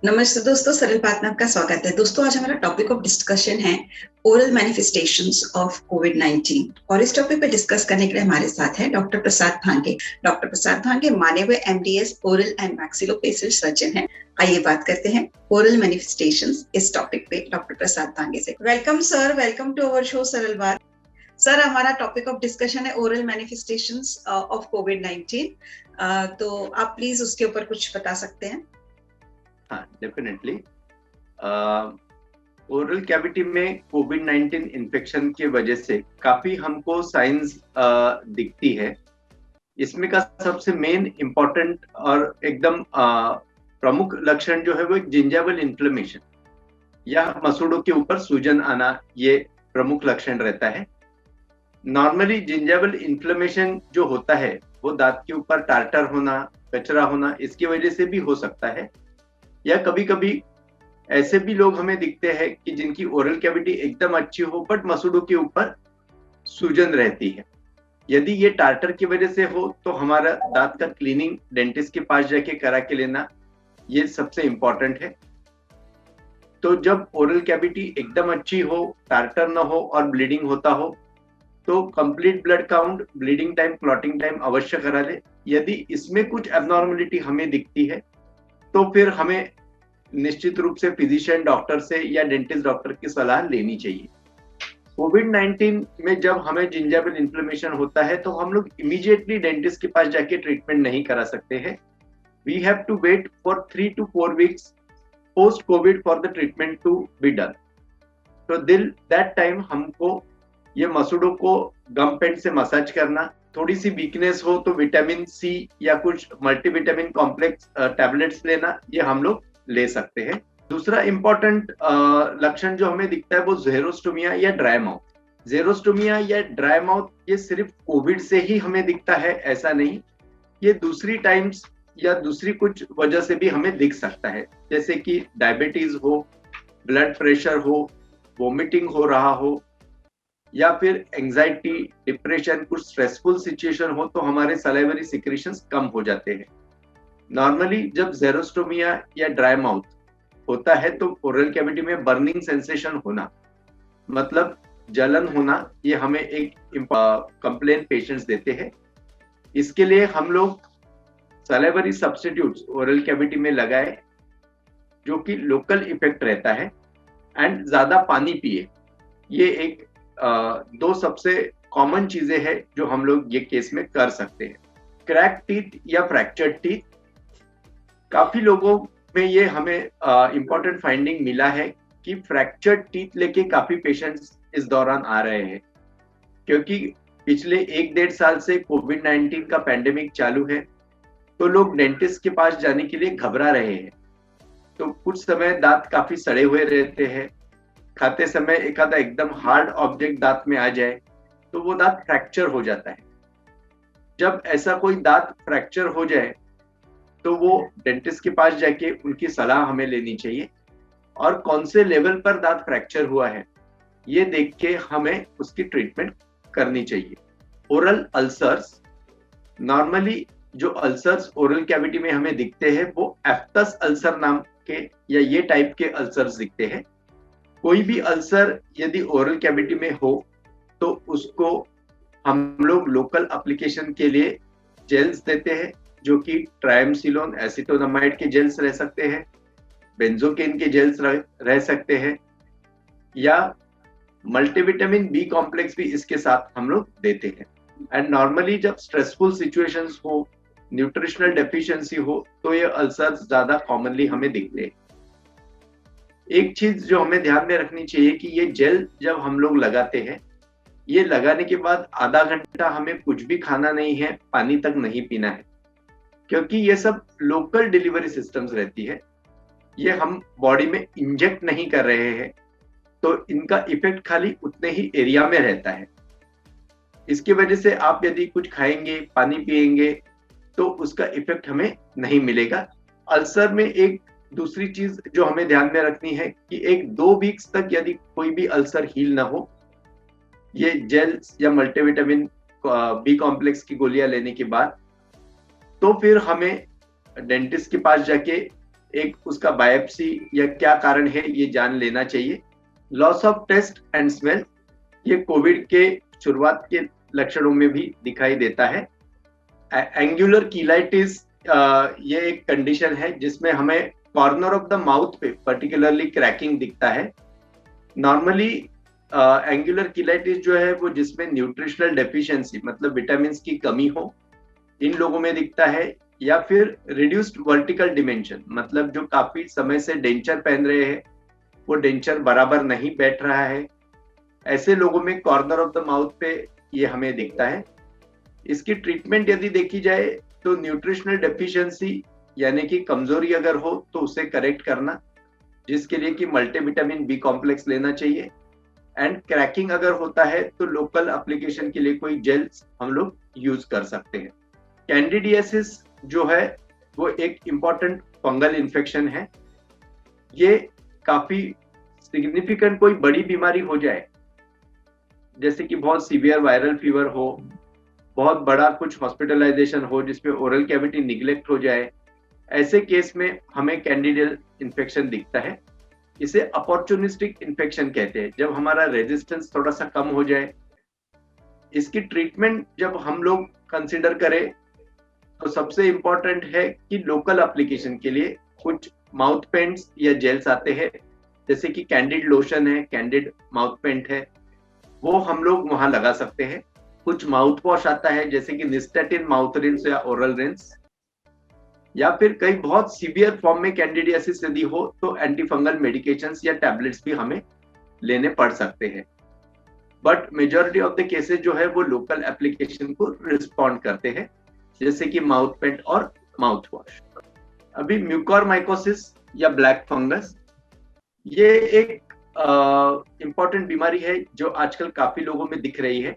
नमस्ते दोस्तों, सरल बात में आपका स्वागत है। दोस्तों, आज हमारा टॉपिक ऑफ डिस्कशन है ओरल मैनिफेस्टेशंस ऑफ कोविड-19 और इस टॉपिक पे डिस्कस करने के लिए हमारे साथ हैं डॉक्टर प्रसाद भांगे। डॉक्टर प्रसाद भांगे माने हुए MDS oral and maxillofacial surgeon हैं। आइए बात करते हैं ओरल मैनिफेस्टेशंस इस टॉपिक पे डॉक्टर प्रसाद भांगे से। Welcome sir, welcome to our show Saral Baat. Sir, हमारा टॉपिक ऑफ डिस्कशन है ओरल मैनिफेस्टेशंस ऑफ कोविड-19। तो आप प्लीज उसके ऊपर कुछ बता सकते हैं? हाँ, डेफिनेटली। ओरल कैविटी में कोविड-19 इन्फेक्शन की वजह से काफी हमको साइंस दिखती है। इसमें का सबसे मेन इम्पोर्टेंट और एकदम प्रमुख लक्षण जो है वो एक जिंजाइवल इन्फ्लेमेशन या मसूड़ों के ऊपर सूजन आना, ये प्रमुख लक्षण रहता है। नॉर्मली जिंजाइवल इन्फ्लेमेशन जो होता है वो दांत के ऊपर टार्टर होना, कचरा होना, इसकी वजह से भी हो सकता है। या कभी कभी ऐसे भी लोग हमें दिखते हैं कि जिनकी ओरल कैविटी एकदम अच्छी हो बट मसूड़ों के ऊपर सूजन रहती है। यदि ये टार्टर की वजह से हो तो हमारा दांत का क्लीनिंग डेंटिस्ट के पास जाके करा के लेना, ये सबसे इम्पोर्टेंट है। तो जब ओरल कैविटी एकदम अच्छी हो, टार्टर ना हो और ब्लीडिंग होता हो तो complete blood count, bleeding time, clotting time अवश्य करा ले। यदि इसमें कुछ एबनॉर्मलिटी हमें दिखती है तो फिर हमें निश्चित रूप से फिजिशियन डॉक्टर से या डेंटिस्ट डॉक्टर की सलाह लेनी चाहिए। कोविड-19 में जब हमें जिंजाइवल इन्फ्लेमेशन होता है तो हम लोग इमीडिएटली डेंटिस्ट के पास जाके ट्रीटमेंट नहीं करा सकते हैं। We have to wait for 3 to 4 weeks post COVID for the treatment to be done. तो दैट टाइम हमको ये मसूड़ों को गम पेन से मसाज करना, थोड़ी सी वीकनेस हो तो विटामिन सी या कुछ मल्टीविटामिन कॉम्प्लेक्स टैबलेट्स लेना, ये हम लोग ले सकते हैं। दूसरा इंपॉर्टेंट लक्षण जो हमें दिखता है वो ज़ेरोस्टोमिया या ड्राई माउथ। ज़ेरोस्टोमिया या ड्राई माउथ ये सिर्फ कोविड से ही हमें दिखता है ऐसा नहीं, ये दूसरी टाइम्स या दूसरी कुछ वजह से भी हमें दिख सकता है, जैसे कि डायबिटीज हो, ब्लड प्रेशर हो, वोमिटिंग हो रहा हो, या फिर एंजाइटी, डिप्रेशन, कुछ स्ट्रेसफुल सिचुएशन हो तो हमारे सलाइवरी सिक्रीशंस कम हो जाते हैं। नॉर्मली जब ज़ेरोस्टोमिया या ड्राई माउथ होता है तो ओरल कैविटी में बर्निंग सेंसेशन होना, मतलब जलन होना, ये हमें एक कंप्लेन पेशेंट्स देते हैं। इसके लिए हम लोग सलाइवरी सब्स्टिट्यूट्स ओरल कैविटी में लगाए जो कि लोकल इफेक्ट रहता है, एंड ज्यादा पानी पिए। ये एक दो सबसे कॉमन चीजें हैं जो हम लोग ये केस में कर सकते हैं। क्रैक टीथ या फ्रैक्चर्ड टीथ, काफी लोगों में ये हमें इंपॉर्टेंट फाइंडिंग मिला है कि फ्रैक्चर्ड टीथ लेके काफी पेशेंट्स इस दौरान आ रहे हैं, क्योंकि पिछले 1-1.5 साल से कोविड-19 का पैंडेमिक चालू है तो लोग डेंटिस्ट के पास जाने के लिए घबरा रहे हैं। तो कुछ समय दांत काफी सड़े हुए रहते हैं, खाते समय एक आधा एकदम हार्ड ऑब्जेक्ट दांत में आ जाए तो वो दांत फ्रैक्चर हो जाता है। जब ऐसा कोई दांत फ्रैक्चर हो जाए तो वो डेंटिस्ट के पास जाके उनकी सलाह हमें लेनी चाहिए, और कौन से लेवल पर दांत फ्रैक्चर हुआ है ये देख के हमें उसकी ट्रीटमेंट करनी चाहिए। ओरल अल्सर्स, नॉर्मली जो अल्सर्स ओरल कैविटी में हमें दिखते हैं वो एफ्टस अल्सर नाम के या ये टाइप के अल्सर्स दिखते हैं। कोई भी अल्सर यदि ओरल कैविटी में हो तो उसको हम लोग लोकल एप्लीकेशन के लिए जेल्स देते हैं, जो कि ट्राइमसिलोन, एसिटोनामाइड के जेल्स रह सकते हैं, बेंजोकेन के जेल्स रह सकते हैं, या मल्टीविटामिन बी कॉम्प्लेक्स भी इसके साथ हम लोग देते हैं। एंड नॉर्मली जब स्ट्रेसफुल सिचुएशंस हो, न्यूट्रिशनल डेफिशिएंसी हो तो ये अल्सर्स ज्यादा कॉमनली हमें दिखते हैं। एक चीज जो हमें ध्यान में रखनी चाहिए कि ये जेल जब हम लोग लगाते हैं, ये लगाने के बाद आधा घंटा हमें कुछ भी खाना नहीं है, पानी तक नहीं पीना है, क्योंकि ये सब लोकल डिलीवरी सिस्टम्स रहती है, ये हम बॉडी में इंजेक्ट नहीं कर रहे हैं, तो इनका इफेक्ट खाली उतने ही एरिया में रहता है। इसकी वजह से आप यदि कुछ खाएंगे, पानी पिएंगे तो उसका इफेक्ट हमें नहीं मिलेगा। अल्सर में एक दूसरी चीज जो हमें ध्यान में रखनी है कि 1-2 वीक्स तक यदि कोई भी अल्सर हील ना हो, ये जेल्स या मल्टीविटामिन बी कॉम्प्लेक्स की गोलियां लेने के बाद, तो फिर हमें डेंटिस्ट के पास जाके एक उसका बायोप्सी या क्या कारण है ये जान लेना चाहिए। Loss of taste and smell, ये कोविड के शुरुआत के लक्षणों में भी दिखाई देता है। एंगुलर कीलाइटिस, ये एक कंडीशन है जिसमें हमें कॉर्नर ऑफ द माउथ पे पर्टिकुलरली क्रैकिंग दिखता है। नॉर्मली एंगुलर कीलाइटिस जो है वो जिसमें न्यूट्रिशनल डेफिशिएंसी मतलब विटामिन की कमी हो, इन लोगों में दिखता है। या फिर रिड्यूस्ड वर्टिकल डिमेंशन, मतलब जो काफी समय से डेंचर पहन रहे हैं वो डेंचर बराबर नहीं बैठ रहा है, ऐसे लोगों में कॉर्नर ऑफ द माउथ पे ये हमें दिखता है। इसकी ट्रीटमेंट यदि देखी जाए तो न्यूट्रिशनल डेफिशिएंसी यानी कि कमजोरी अगर हो तो उसे करेक्ट करना, जिसके लिए कि मल्टीविटामिन बी कॉम्प्लेक्स लेना चाहिए। एंड क्रैकिंग अगर होता है तो लोकल एप्लीकेशन के लिए कोई जेल्स हम लोग यूज कर सकते हैं। कैंडिडियासिस जो है वो एक इम्पॉर्टेंट फंगल इन्फेक्शन है। ये काफी सिग्निफिकेंट कोई बड़ी बीमारी हो जाए, जैसे कि बहुत सीवियर वायरल फीवर हो, बहुत बड़ा कुछ हॉस्पिटलाइजेशन हो जिसमें ओरल कैविटी निग्लेक्ट हो जाए, ऐसे केस में हमें कैंडिडियल इन्फेक्शन दिखता है। इसे अपॉर्चुनिस्टिक इन्फेक्शन कहते हैं, जब हमारा रेजिस्टेंस थोड़ा सा कम हो जाए। इसकी ट्रीटमेंट जब हम लोग कंसिडर करें तो सबसे इंपॉर्टेंट है कि लोकल एप्लीकेशन के लिए कुछ माउथ पेंट्स या जेल्स आते हैं, जैसे कि कैंडिड लोशन है, कैंडिड माउथ पेंट है, वो हम लोग वहां लगा सकते हैं। कुछ माउथ वॉश आता है जैसे कि निस्टेटिन माउथ रिंस या ओरल रिंस, या फिर कई बहुत सीवियर फॉर्म में कैंडिडियासिस यदि हो तो एंटी फंगल मेडिकेशंस या टैबलेट्स भी हमें लेने पड़ सकते हैं। But majority of the cases जो है वो लोकल एप्लीकेशन को रिस्पॉन्ड करते हैं, जैसे कि माउथ पेंट और माउथ वॉश। अभी म्यूकोरमाइकोसिस या ब्लैक फंगस, ये एक इम्पॉर्टेंट बीमारी है जो आजकल काफी लोगों में दिख रही है।